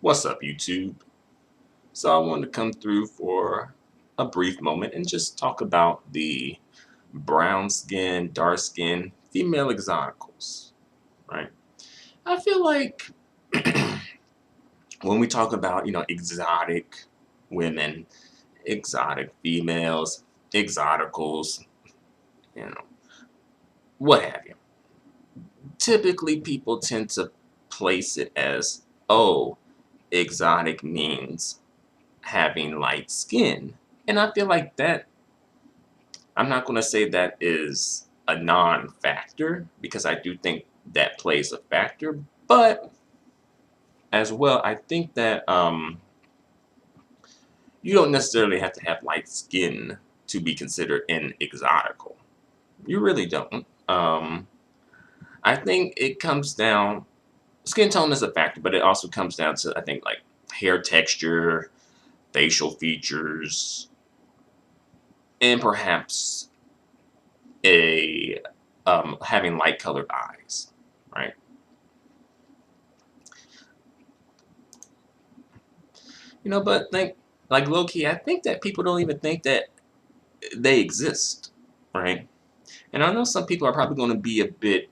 What's up, YouTube? So I wanted to come through for a brief moment and just talk about the brown skin, dark skin, female exoticals, right? I feel like when we talk about, exotic women, exotic females, exoticals, you know, what have you. Typically, people tend to place it as, oh, exotic means having light skin. And I feel like that, I'm not going to say that is a non factor because I do think that plays a factor. But as well, I think that you don't necessarily have to have light skin to be considered an exotical. You really don't. I think it comes down, skin tone is a factor, but it also comes down to, I think, like hair texture, facial features, and perhaps a having light colored eyes, right? But like low key, I think that people don't even think that they exist, right? And I know some people are probably going to be a bit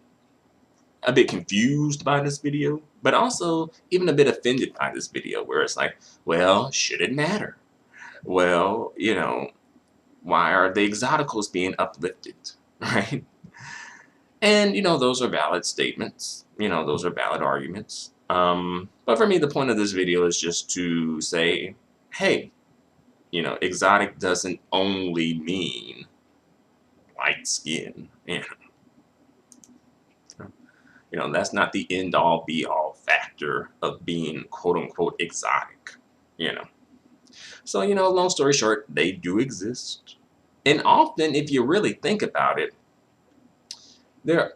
confused by this video, but also even a bit offended by this video, where it's like, well, should it matter? Well, why are the exoticals being uplifted, right? And those are valid statements. Those are valid arguments. But for me, the point of this video is just to say, hey, exotic doesn't only mean light skin. That's not the end all be all factor of being quote unquote exotic. You know. So, long story short, they do exist. And often, if you really think about it, they're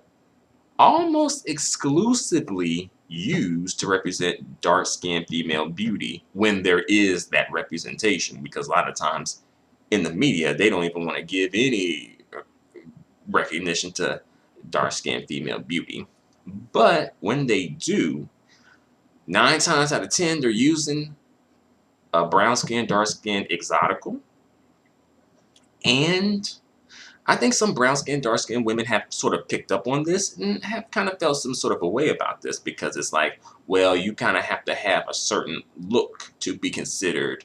almost exclusively used to represent dark-skinned female beauty when there is that representation, because a lot of times in the media they don't even want to give any recognition to dark-skinned female beauty. But when they do, 9 times out of 10 they're using a brown skin, dark skin exotical. And I think some brown skin, dark skin women have sort of picked up on this and have kind of felt some sort of a way about this, because it's like, well, you kind of have to have a certain look to be considered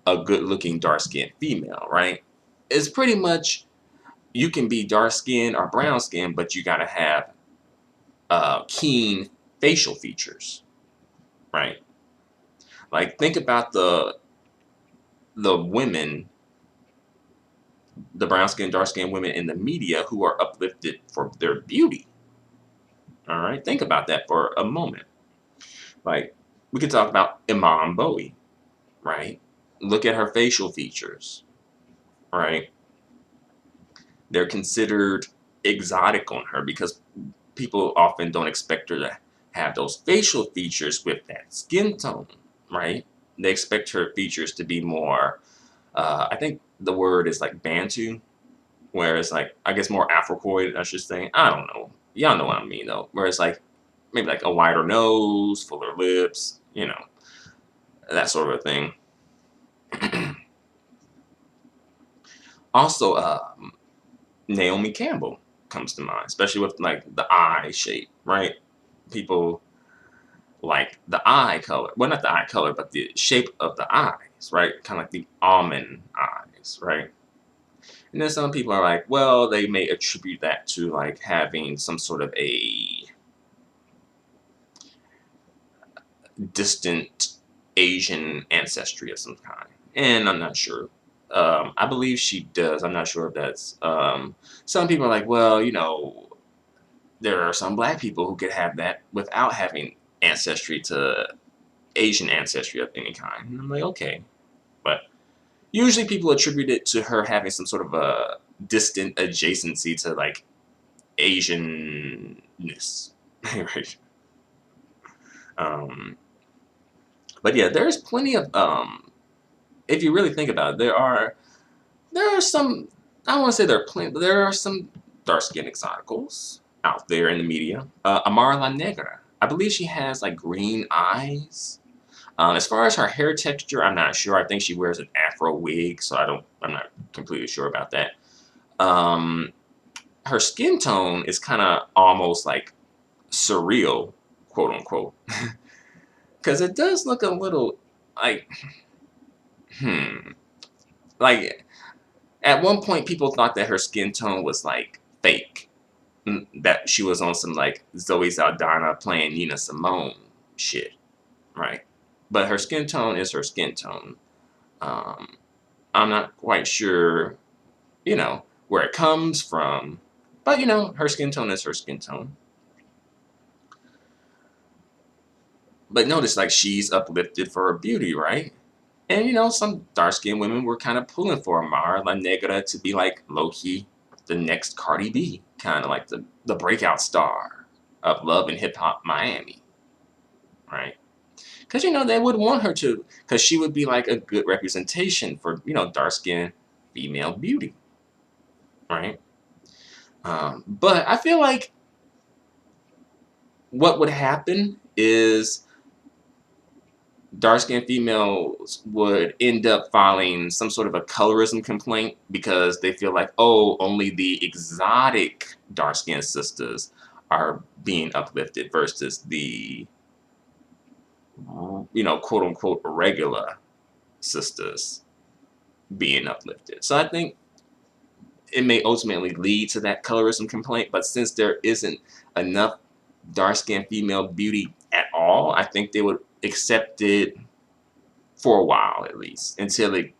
a good looking dark skinned female, right? It's pretty much, you can be dark skin or brown skin, but you got to have keen facial features, right? Like, think about the women, the brown skin, dark skin women in the media who are uplifted for their beauty. All right, think about that for a moment. Like, we could talk about Imam Bowie, right? Look at her facial features, right? They're considered exotic on her because people often don't expect her to have those facial features with that skin tone, right? They expect her features to be more, I think the word is like Bantu, where it's like, I guess more Afrocoid, I should say. I don't know. Y'all know what I mean, though. Where it's like, maybe like a wider nose, fuller lips, that sort of a thing. Also, Naomi Campbell comes to mind, especially with like the eye shape, right? People like the eye color. Well, not the eye color, but the shape of the eyes, right? Kind of like the almond eyes, right? And then some people are like, well, they may attribute that to like having some sort of a distant Asian ancestry of some kind. And I'm not sure. I believe she does. I'm not sure if that's. Some people are like, well, there are some black people who could have that without having ancestry to Asian ancestry of any kind. And I'm like, okay. But usually people attribute it to her having some sort of a distant adjacency to like Asianness. Right. But yeah, there's plenty of if you really think about it, there are some, I don't want to say there are plenty, but there are some dark skinned exoticals out there in the media. Amara La Negra, I believe she has like green eyes, As far as her hair texture, I'm not sure. I think she wears an afro wig, so I'm not completely sure about that. Um, Her skin tone is kind of almost like surreal, quote unquote, because it does look a little like, hmm, like at one point people thought that her skin tone was like fake, that she was on some like Zoe Saldana playing Nina Simone shit, right? But her skin tone is her skin tone. Um, I'm not quite sure, where it comes from, but her skin tone is her skin tone. But notice, like, she's uplifted for her beauty, right? And some dark skinned women were kind of pulling for Amara La Negra to be like low key the next Cardi B, kind of like the breakout star of Love and Hip Hop Miami, right? Because they would want her to, because she would be like a good representation for dark skinned female beauty, right? But I feel like what would happen is dark-skinned females would end up filing some sort of a colorism complaint because they feel like, oh, only the exotic dark-skinned sisters are being uplifted versus the, quote unquote, regular sisters being uplifted. So I think it may ultimately lead to that colorism complaint, but since there isn't enough dark-skinned female beauty at all, I think they would accept it for a while at least until they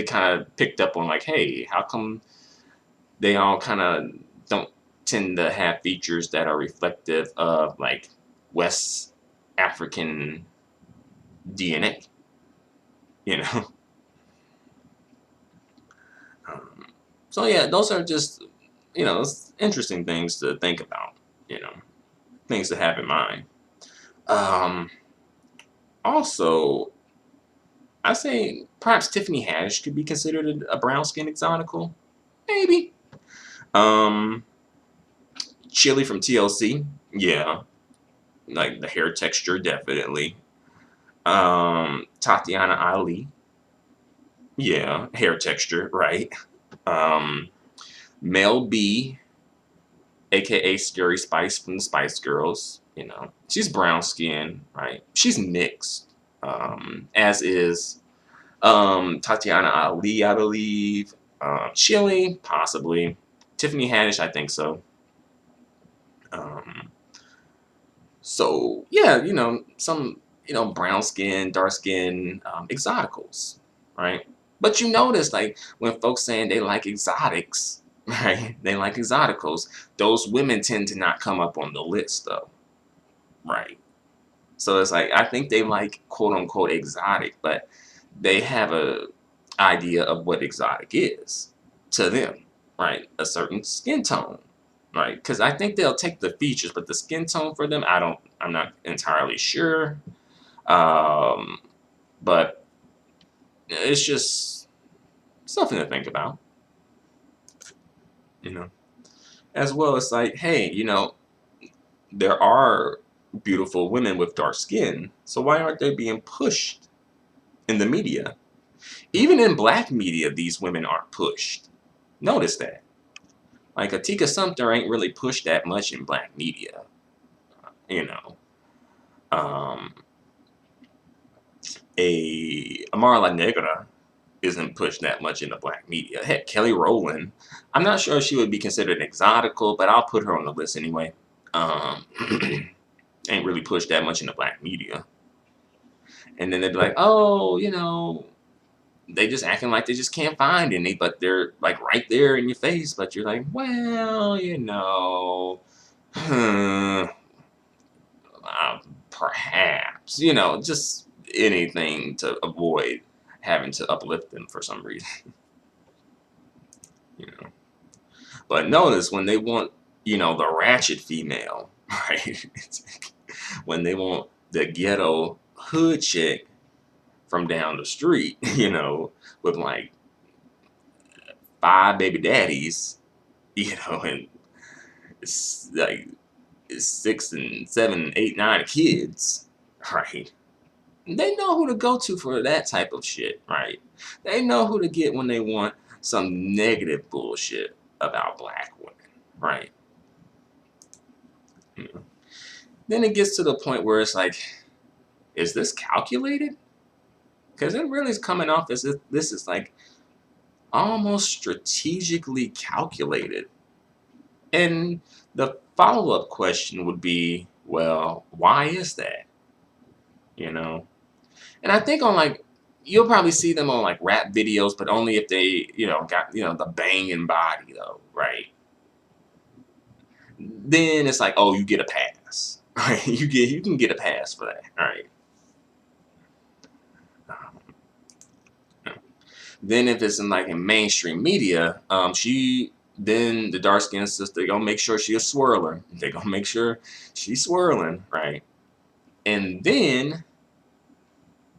kind of picked up on like, hey, how come they all kind of don't tend to have features that are reflective of like West African DNA, you know? Um, so yeah, those are just interesting things to think about, you know, things to have in mind. Um, Also, I say perhaps Tiffany Haddish could be considered a brown skin exotical, maybe. Um, Chili from TLC, yeah, like the hair texture, definitely. Tatiana Ali, yeah, hair texture, right? Um, Mel B, aka Scary Spice from the Spice Girls, she's brown skin, right? She's mixed, as is Tatiana Ali, I believe. Chili, possibly. Tiffany Haddish, I think so. Um, So yeah, some brown skin, dark skin, exoticals, right? But you notice like when folks saying they like exotics, right? They like exoticals. Those women tend to not come up on the list though, right? So it's like I think they like quote unquote exotic, but they have a idea of what exotic is to them, right? A certain skin tone, right? Because I think they'll take the features, but the skin tone for them, I'm not entirely sure. Um, but it's just something to think about, you know. As well as like, hey, there are beautiful women with dark skin, so why aren't they being pushed in the media? Even in black media, these women aren't pushed. Notice that. Like Atika Sumter ain't really pushed that much in black media, you know. Um, a Amara La Negra isn't pushed that much in the black media. Heck, Kelly Rowland, I'm not sure if she would be considered exotical, but I'll put her on the list anyway. Um, ain't really pushed that much in the black media. And then they'd be like, oh, they just acting like they just can't find any, but they're like right there in your face. But you're like, well, hmm, perhaps, just anything to avoid having to uplift them for some reason, you know. But notice when they want, the ratchet female, right? When they want the ghetto hood chick from down the street, with like 5 baby daddies, and it's like 6 and 7, 8, 9 kids, right? They know who to go to for that type of shit, right? They know who to get when they want some negative bullshit about black women, right? You know? Then it gets to the point where it's like, is this calculated? Because it really is coming off as if this is like almost strategically calculated. And the follow-up question would be, well, why is that? You know? And I think on like you'll probably see them on like rap videos, but only if they, got, the banging body though, right? Then it's like, oh, you get a pass. Right? You can get a pass for that. All right. Then if it's in like in mainstream media, then the dark skinned sister gonna make sure she's a swirler. They gonna make sure she's swirling, right? And then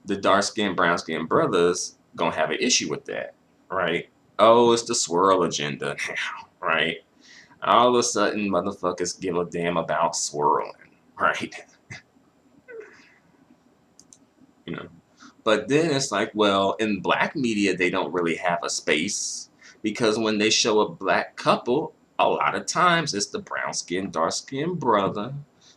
the dark skinned, brown skinned brothers gonna have an issue with that, right? Oh, it's the swirl agenda now, right? All of a sudden, motherfuckers give a damn about swirling, right? You know. But then it's like, well, in black media, they don't really have a space because when they show a black couple, a lot of times it's the brown skinned, dark skinned brother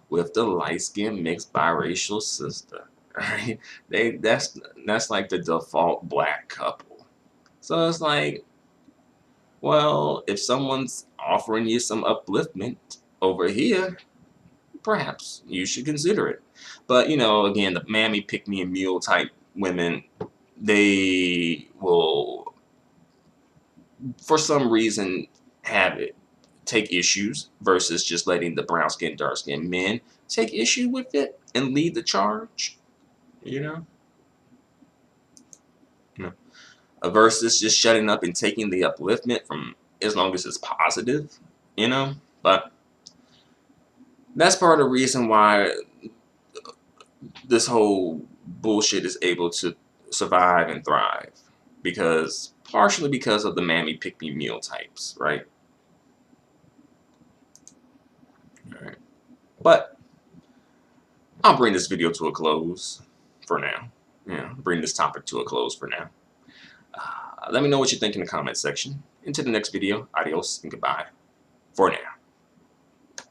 with the light skinned mixed biracial sister. Right? That's like the default black couple. So it's like, well, if someone's offering you some upliftment over here, perhaps you should consider it. But again, the mammy pick me and mule type women, they will, for some reason, have it take issues versus just letting the brown skin, dark skinned men take issue with it and lead the charge. You know, you know, versus just shutting up and taking the upliftment from as long as it's positive. But that's part of the reason why this whole bullshit is able to survive and thrive, because partially because of the mammy pick me meal types, right? All right. But I'll bring this video to a close for now. Yeah, bring this topic to a close for now. Let me know what you think in the comment section. Until the next video, adios and goodbye for now.